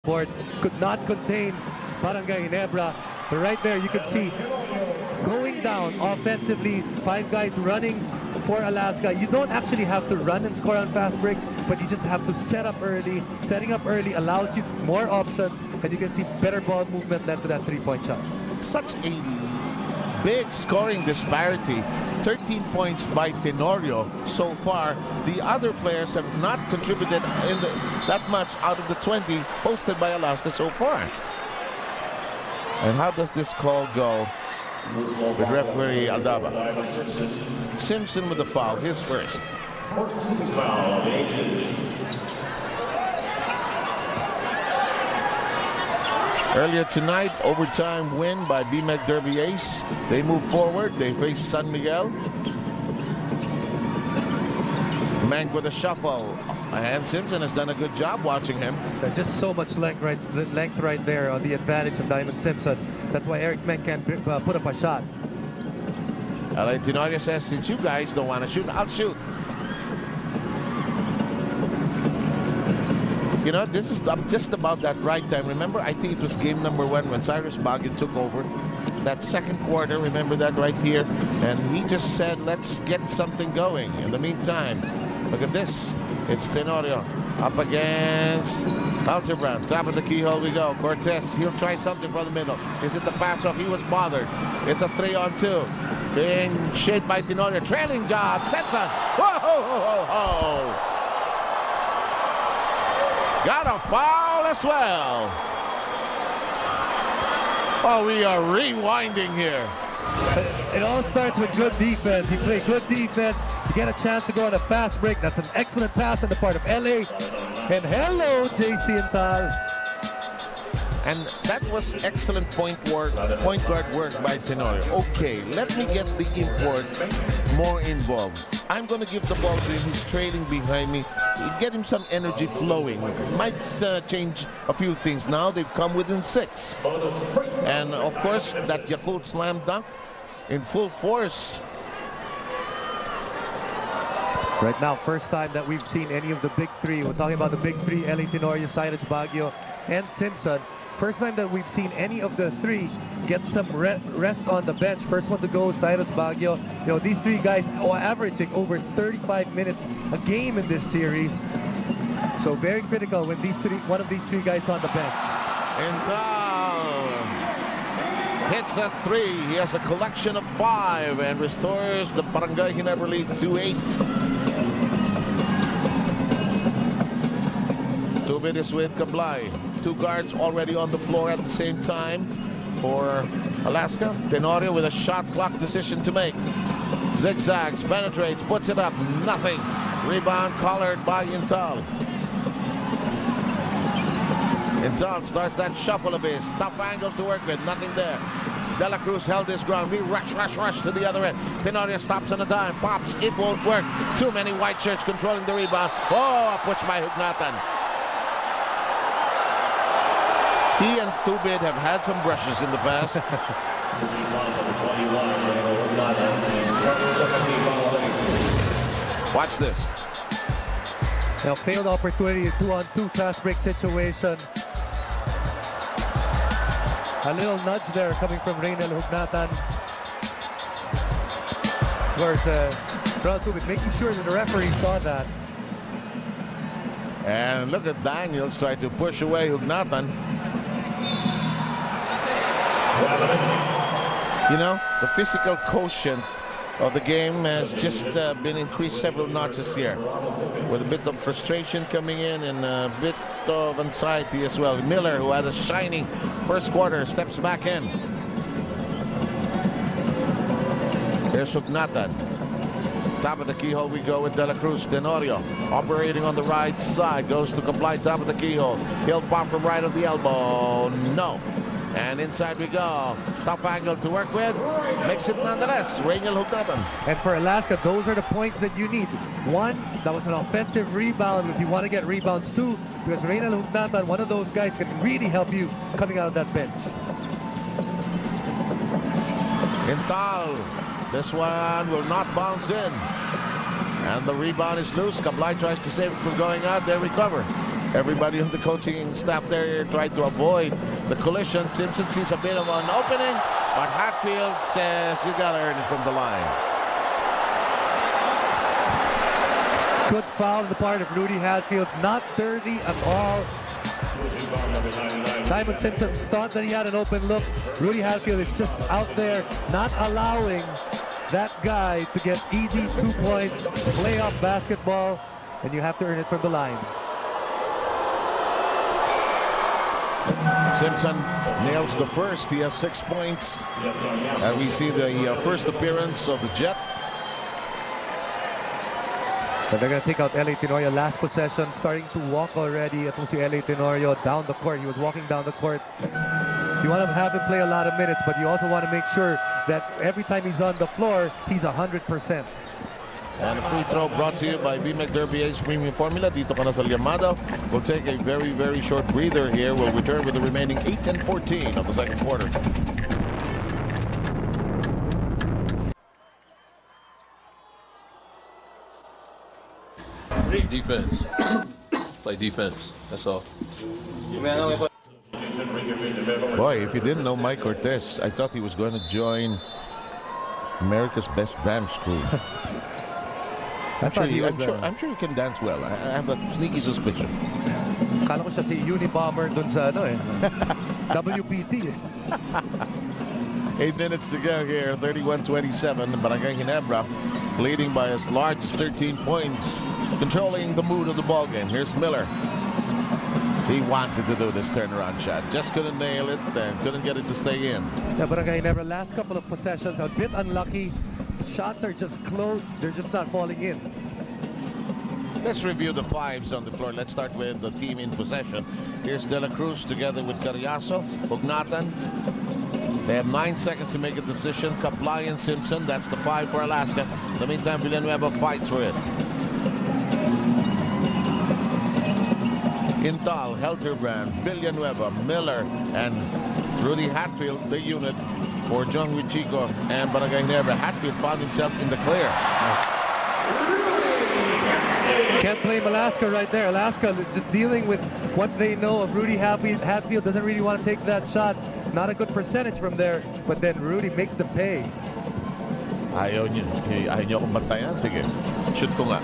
board could not contain Barangay Ginebra. But right there, you can see going down offensively, 5 guys running for Alaska. You don't actually have to run and score on fast breaks, but you just have to set up early. Setting up early allows you more options, and you can see better ball movement led to that 3-point shot. Such a big scoring disparity. 13 points by Tenorio so far. The other players have not contributed that much out of the 20 posted by Alaska so far. And how does this call go with referee Aldaba? Simpson with the foul, his first. Earlier tonight, overtime win by BMEC Derby Ace. They move forward. They face San Miguel. Menk with a shuffle. And Simpson has done a good job watching him. Just so much length right there on the advantage of Diamon Simpson. That's why Eric Menk can't put up a shot. LA Tenorio says, since you guys don't want to shoot, I'll shoot. You know, this is just about that right time. Remember, I think it was game number 1 when Cyrus Baguio took over. That second quarter, remember that right here? And he just said, let's get something going. In the meantime, look at this. It's Tenorio up against Altebrand. Top of the keyhole we go. Cortez, he'll try something from the middle. Is it the pass off? He was bothered. It's a 3-on-2. Being shaded by Tenorio. Trailing job. Simpson. Whoa, ho, ho, ho, ho. Got a foul as well. Oh, we are rewinding here. It all starts with good defense. You play good defense, you get a chance to go on a fast break. That's an excellent pass on the part of LA. And hello, JC and Tal. And that was excellent point guard work by Tenorio. Okay, let me get the import more involved. I'm going to give the ball to him. He's trailing behind me. Get him some energy flowing. Might change a few things. Now they've come within 6. And of course, that Yakult slam dunk in full force. Right now, first time that we've seen any of the big 3. We're talking about the big 3, LA Tenorio, Cyrus Baguio, and Simpson. First time that we've seen any of the 3 get some rest on the bench. First one to go, Cyrus Baguio. You know, these 3 guys are averaging over 35 minutes a game in this series. So very critical when one of these 3 guys on the bench. And hits a 3. He has a collection of 5 and restores the Barangay Ginebra lead to 8. Tubid is with Kablay. 2 guards already on the floor at the same time for Alaska. Tenorio with a shot clock decision to make. Zigzags, penetrates, puts it up, nothing. Rebound collared by Intal. Intal starts that shuffle of his. Tough angles to work with, nothing there. De La Cruz held his ground. We rush to the other end. Tenorio stops on a dime, pops, it won't work. Too many white shirts controlling the rebound. Oh, a push by Hugnatan. He and Tubid have had some brushes in the past. Watch this. Now, failed opportunity, 2-on-2 fast break situation. A little nudge there coming from Reynel Hugnatan. Where's Ron Tubid making sure that the referee saw that. And look at Daniels try to push away Hugnatan. You know, the physical quotient of the game has just been increased several notches here, with a bit of frustration coming in and a bit of anxiety as well. Miller, who had a shining first quarter, steps back in. Here's Hugnatan. Top of the keyhole we go with De La Cruz. Tenorio operating on the right side, goes to Kablay, top of the keyhole. He'll pop from right of the elbow. No. And inside we go. Top angle to work with. Makes it nonetheless. Reynel Hugnatan. And for Alaska, those are the points that you need. 1, that was an offensive rebound if you want to get rebounds. 2, because Reynel Hugnatan, one of those guys, can really help you coming out of that bench. Intal. This one will not bounce in. And the rebound is loose. Kablay tries to save it from going out. They recover. Everybody on the coaching staff there tried to avoid the collision. Simpson sees a bit of an opening, but Hatfield says you gotta earn it from the line. Good foul on the part of Rudy Hatfield, not dirty at all. Diamon Simpson thought that he had an open look. Rudy Hatfield is just out there not allowing that guy to get easy 2 points, playoff basketball, and you have to earn it from the line. Simpson nails the first. He has 6 points. And we see the first appearance of the Jet. But they're going to take out L.A. Tenorio last possession, starting to walk already. Itong si L.A. Tenorio down the court. He was walking down the court. You want to have him play a lot of minutes, but you also want to make sure that every time he's on the floor, he's 100%. And a free throw brought to you by B. McDerby's Premium Formula. Dito ka na sa llamada. We'll take a very, very short breather here. We'll return with the remaining 8 and 14 of the second quarter. Defense. Play defense. That's all. Boy, if you didn't know Mike Cortez, I thought he was going to join America's Best Dance Crew. I'm sure he can dance well. I have a sneaky suspicion. Kala ko siya si Unibomber dun sa ano eh. WPT eh. 8 minutes to go here. 31-27. Barangay Ginebra leading by as large as 13 points. Controlling the mood of the ball game. Here's Miller. He wanted to do this turnaround shot. Just couldn't nail it and couldn't get it to stay in. Yeah, Barangay Ginebra last couple of possessions a bit unlucky. Shots are just close. They're just not falling in. Let's review the fives on the floor. Let's start with the team in possession. Here's De La Cruz together with Carriazo, Ugnatan. They have 9 seconds to make a decision. Kaplay and Simpson. That's the 5 for Alaska. In the meantime, Villanueva fights for it. Quintal, Helterbrand, Villanueva, Miller, and Rudy Hatfield, the unit for John Chico and Barangay Ginebra. Hatfield found himself in the clear. Can't blame Alaska right there. Alaska just dealing with what they know of Rudy Hatfield. Hatfield doesn't really want to take that shot. Not a good percentage from there, but then Rudy makes them pay. Ayaw niyo akong bantayan. Sige, shoot ko nga.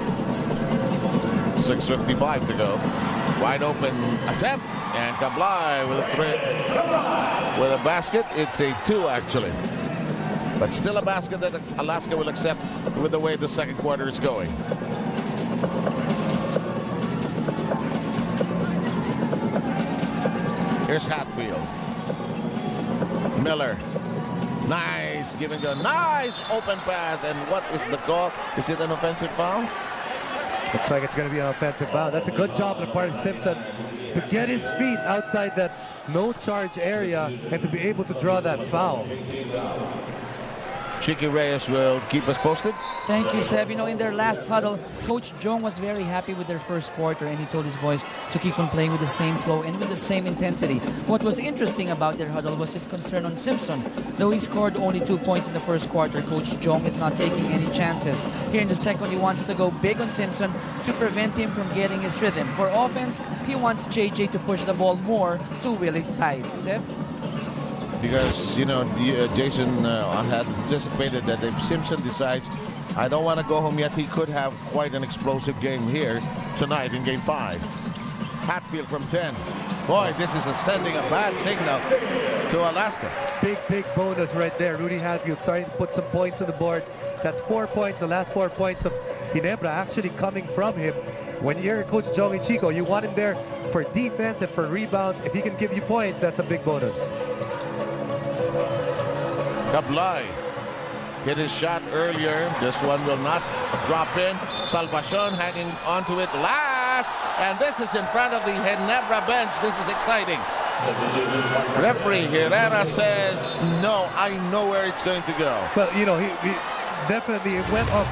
6:55 to go. Wide open attempt, and Kaplay with a three, with a basket. It's a 2 actually, but still a basket that Alaska will accept with the way the second quarter is going. Here's Hatfield. Miller. Nice give and go. Nice open pass. And what is the call? Is it an offensive foul? Looks like it's going to be an offensive foul. That's a good job on the part of Simpson to get his feet outside that no-charge area and to be able to draw that foul. Chicky Reyes will keep us posted. Thank you, Seb. You know, in their last huddle, Coach Jong was very happy with their first quarter, and he told his boys to keep on playing with the same flow and with the same intensity. What was interesting about their huddle was his concern on Simpson. Though he scored only 2 points in the first quarter, Coach Jong is not taking any chances. Here in the second, he wants to go big on Simpson to prevent him from getting his rhythm. For offense, he wants JJ to push the ball more to Willie's side. Seb? Because, you know, Jason had anticipated that if Simpson decides, I don't want to go home yet, he could have quite an explosive game here tonight in Game 5. Hatfield from 10. Boy, this is sending a bad signal to Alaska. Big bonus right there. Rudy Hatfield starting to put some points on the board. That's 4 points, the last 4 points of Ginebra actually coming from him. When you're Coach Joey Chico, you want him there for defense and for rebounds. If he can give you points, that's a big bonus. Kaplay hit his shot earlier. This one will not drop in. Salvacion hanging onto it last. And this is in front of the Ginebra bench. This is exciting. Referee Herrera says, no, I know where it's going to go. Well, you know, he definitely it went off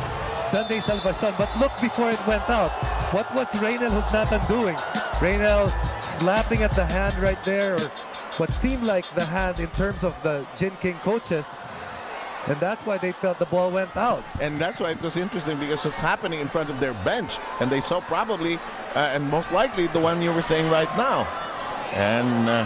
Sunday Salvacion. But look before it went out. What was Reynel Hugnatan doing? Reynel slapping at the hand right there, or what seemed like the hand in terms of the Gin King coaches. And that's why they felt the ball went out. And that's why it was interesting, because it's happening in front of their bench. And they saw probably, and most likely, the one you were saying right now. And